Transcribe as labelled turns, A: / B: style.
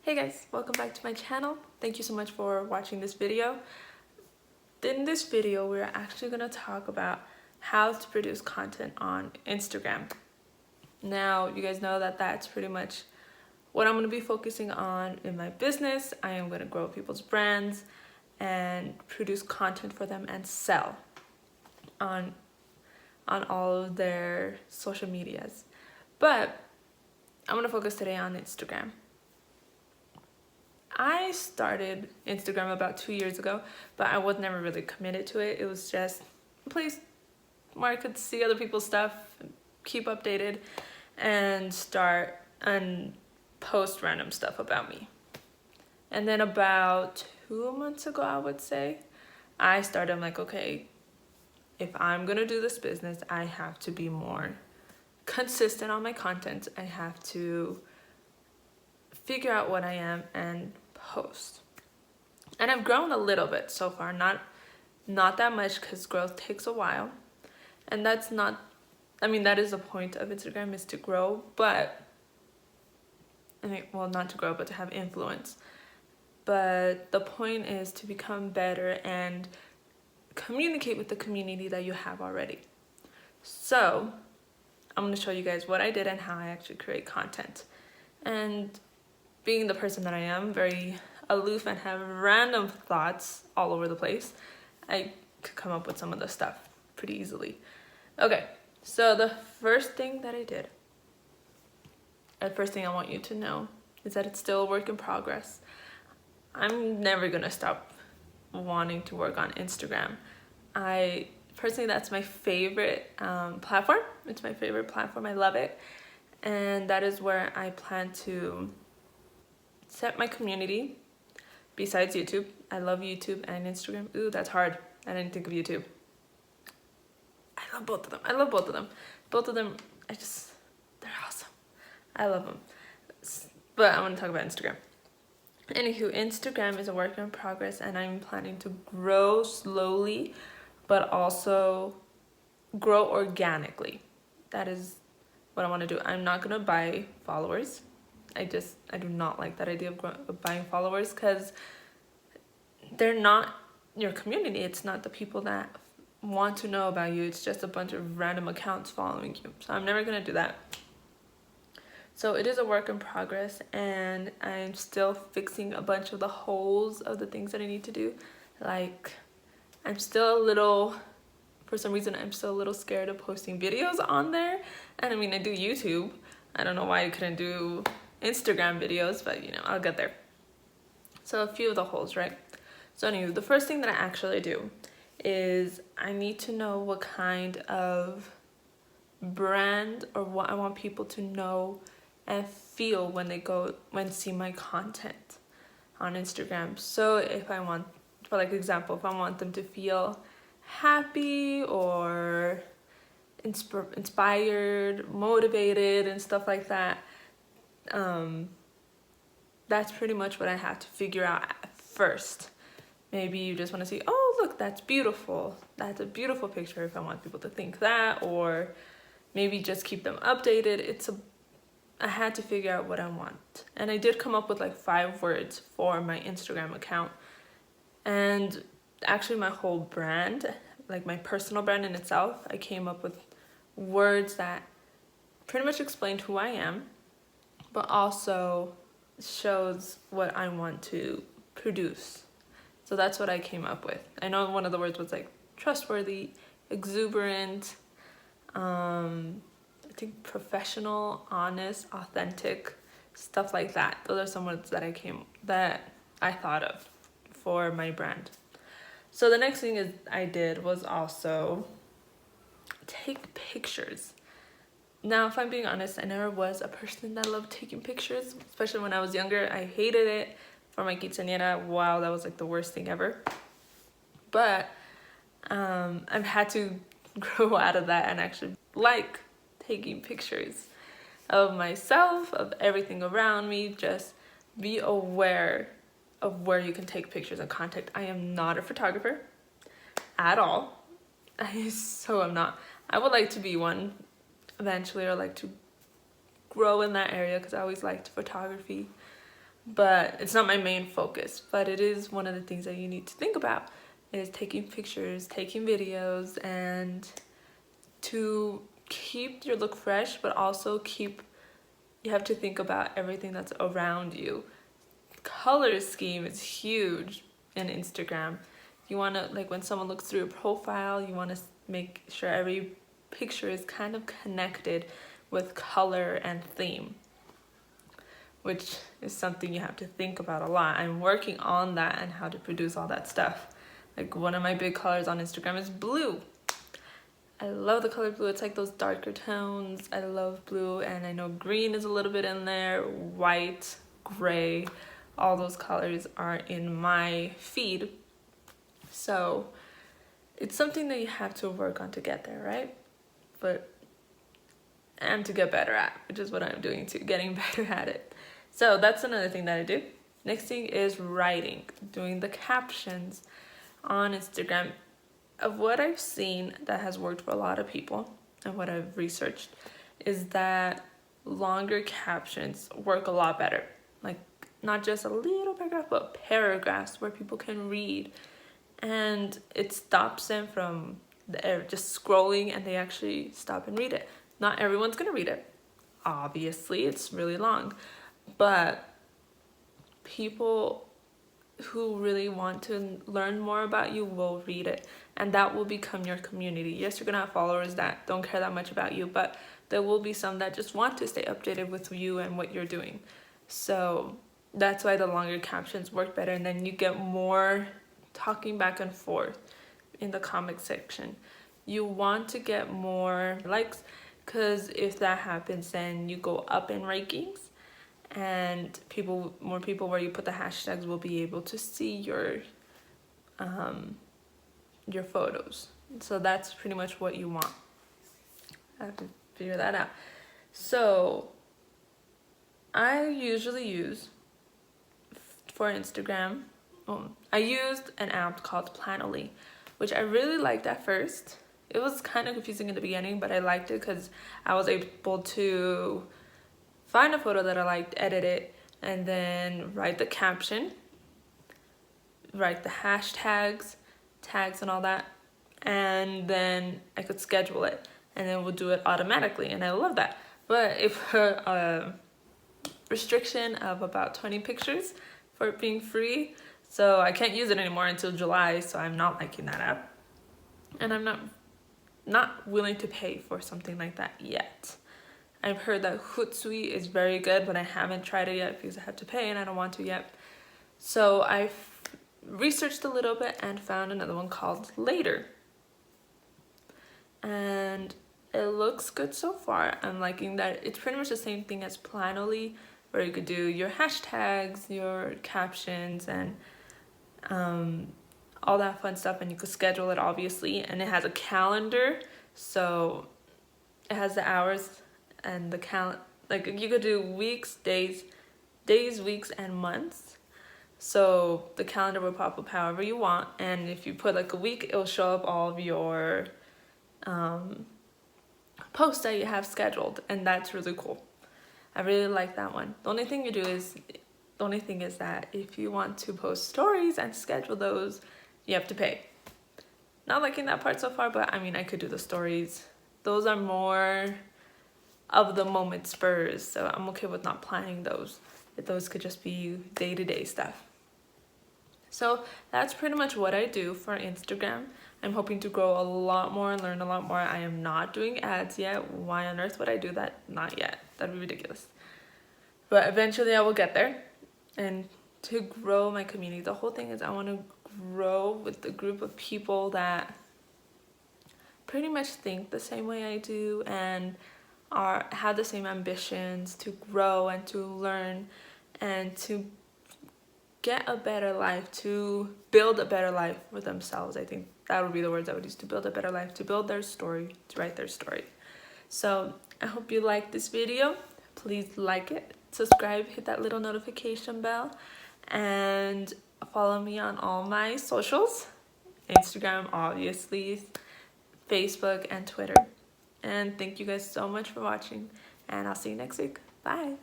A: Hey guys, welcome back to my channel. Thank you so much for watching this video. In this video, we're actually going to talk about how to produce content on Instagram. Now, you guys know that that's pretty much what I'm going to be focusing on in my business. I am going to grow people's brands and produce content for them and sell on all of their social medias. But I'm going to focus today on Instagram. I started Instagram about 2 years ago, but I was never really committed to it. It was just a place where I could see other people's stuff, keep updated, and start and post random stuff about me. And then about 2 months ago, I would say, I'm like, okay, if I'm gonna do this business, I have to be more consistent on my content. I have to figure out what I am and post. And I've grown a little bit so far, not that much, because growth takes a while. And that is the point of Instagram, is to grow, but not to grow, but to have influence. But the point is to become better and communicate with the community that you have already. So I'm going to show you guys what I did and how I actually create content. And being the person that I am, very aloof and have random thoughts all over the place, I could come up with some of the stuff pretty easily. Okay, so the first thing I want you to know is that it's still a work in progress. I'm never gonna stop wanting to work on Instagram. Personally, that's my favorite platform. It's my favorite platform. I love it. And that is where I plan to set my community. Besides YouTube, I love YouTube and Instagram. Ooh, that's hard. I didn't think of YouTube. I love both of them. Both of them, they're awesome. I love them. But I want to talk about Instagram. Anywho, Instagram is a work in progress, and I'm planning to grow slowly, but also grow organically. That is what I want to do. I'm not going to buy followers. I do not like that idea of buying followers, because they're not your community. It's not the people that want to know about you. It's just a bunch of random accounts following you. So I'm never going to do that. So it is a work in progress, and I'm still fixing a bunch of the holes of the things that I need to do. Like, for some reason, I'm still a little scared of posting videos on there. And I do YouTube. I don't know why I couldn't do Instagram videos, but I'll get there. So a few of the holes, right? So anyway, the first thing that I actually do is I need to know what kind of brand or what I want people to know and feel when see my content on Instagram. So if I want, for example, if I want them to feel happy or inspired, motivated, and stuff like that, that's pretty much what I have to figure out at first. Maybe you just want to see, oh, look, that's beautiful. That's a beautiful picture, if I want people to think that, or maybe just keep them updated. I had to figure out what I want. And I did come up with 5 words for my Instagram account. And actually my whole brand, my personal brand in itself, I came up with words that pretty much explained who I am, but also shows what I want to produce. So that's what I came up with. I know one of the words was trustworthy, exuberant, I think professional, honest, authentic, stuff like that. Those are some words that I thought of for my brand. So the next thing I did was also take pictures. Now, if I'm being honest, I never was a person that loved taking pictures, especially when I was younger. I hated it. For my quinceañera, wow, that was the worst thing ever. But I've had to grow out of that and actually taking pictures of myself, of everything around me. Just be aware of where you can take pictures and content. I am not a photographer at all. I am not. I would like to be one eventually, or to grow in that area, because I always liked photography. but it's not my main focus. But it is one of the things that you need to think about, is taking pictures, taking videos, and to keep your look fresh, but also you have to think about everything that's around you. Color scheme is huge in Instagram. You want to, like, when someone looks through your profile, you want to make sure every picture is kind of connected with color and theme, which is something you have to think about a lot. I'm working on that and how to produce all that stuff. Like, one of my big colors on Instagram is blue. I love the color blue. It's like those darker tones. I love blue, and I know green is a little bit in there, white, gray, all those colors are in my feed. So it's something that you have to work on to get there, right? And to get better at, which is what I'm doing too, getting better at it. So that's another thing that I do. Next thing is writing, doing the captions on Instagram. Of what I've seen that has worked for a lot of people, and what I've researched, is that longer captions work a lot better. Like, not just a little paragraph, but paragraphs where people can read. And it stops them from just scrolling, and they actually stop and read it. Not everyone's gonna read it. Obviously, it's really long. But people who really want to learn more about you will read it, and that will become your community. Yes, you're gonna have followers that don't care that much about you, but there will be some that just want to stay updated with you and what you're doing. So that's why the longer captions work better, and then you get more talking back and forth in the comment section. You want to get more likes, because if that happens, then you go up in rankings, and more people where you put the hashtags will be able to see your photos. So that's pretty much what you want. I have to figure that out. So I usually use, for Instagram, I used an app called Planoly, which I really liked at first. It was kind of confusing in the beginning, but I liked it because I was able to find a photo that I liked, edit it, and then write the caption, write the hashtags, tags, and all that. And then I could schedule it, and then we'll do it automatically, and I love that. But it put a restriction of about 20 pictures for it being free, so I can't use it anymore until July, so I'm not liking that app. And I'm not willing to pay for something like that yet. I've heard that Hootsuite is very good, but I haven't tried it yet because I have to pay and I don't want to yet. So I've researched a little bit and found another one called Later. And it looks good so far. I'm liking that. It's pretty much the same thing as Planoly, where you could do your hashtags, your captions, and all that fun stuff, and you could schedule it, obviously. And it has a calendar, so it has the hours and the like you could do weeks, days, weeks, and months. So the calendar will pop up however you want, and if you put like a week, it'll show up all of your posts that you have scheduled, and that's really cool. I really like that one. The only thing is that if you want to post stories and schedule those, you have to pay. Not liking that part so far, but I mean, I could do the stories. Those are more of the moment spurs, so I'm okay with not planning those. Those could just be day-to-day stuff. So that's pretty much what I do for Instagram. I'm hoping to grow a lot more and learn a lot more. I am not doing ads yet. Why on earth would I do that? Not yet. That'd be ridiculous. But eventually I will get there. And to grow my community, the whole thing is I want to grow with a group of people that pretty much think the same way I do and have the same ambitions to grow and to learn and to get a better life, to build a better life for themselves. I think that would be the words I would use, to build a better life, to build their story, to write their story. So I hope you liked this video. Please like it, subscribe, hit that little notification bell, and follow me on all my socials. Instagram, obviously, Facebook, and Twitter. And thank you guys so much for watching, and I'll see you next week. Bye.